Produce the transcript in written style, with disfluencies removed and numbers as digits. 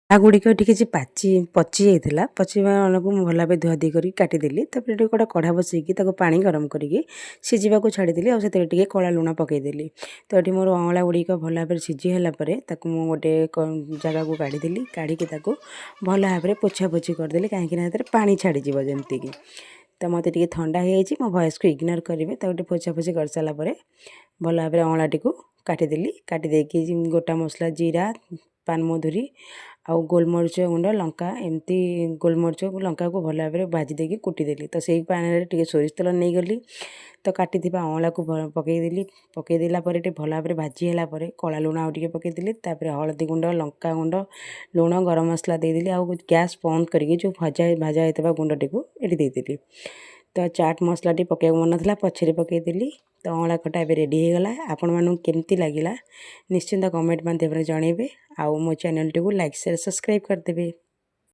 गुड़िक T पाची पची जाइला पचिवा को भल भाव धुआधुई कर काटिदेली गोटे कढ़ा बसैकी पानी गरम करके सीझा को छाड़ीदेली और से कला लुण पकईदेली। तो ये मोर अँला गुड़िक भल भाव सीझीगला गोटे जगह को काढ़ीदेली काढ़ी भल भाव पोछा पोछि करदेली कहीं पानी छाड़ीज जमीक। तो मत ठंडा हो मो वॉइस को इग्नोर करेंगे। गोटे पोछा पोछि कर सारापर भल भाव अँलाटी को काटिदेली काटिदेकी गोटा मसला जीरा पानमधुरी आउ गोलमरीच गुंड लंका एमती गोलमरीच लंका को भल भाव भाजी देकी कुटीदेली। तो से पानी टे सोरिष तेल नहीं गली तो काटी अँला को पकईदेली पकईदेला भल भाव भाजीला कला लुण आउ टे पकईदेली हलदी गुंड लंका गुंड लुण गरम मसला देदेली आउ गैस बंद करके जो भाजा होता गुंडटी को ये देदेली। तो चाट मसला टी पकड़ मन ना पछरे पकईदेली। तो अँला खटा ए रेडी हो गला। आपण मानू केमती लगिला निश्चिंत कमेंट माध्यम जनइबे आउ मो चैनल टी को लाइक शेयर सब्सक्राइब करदेबे।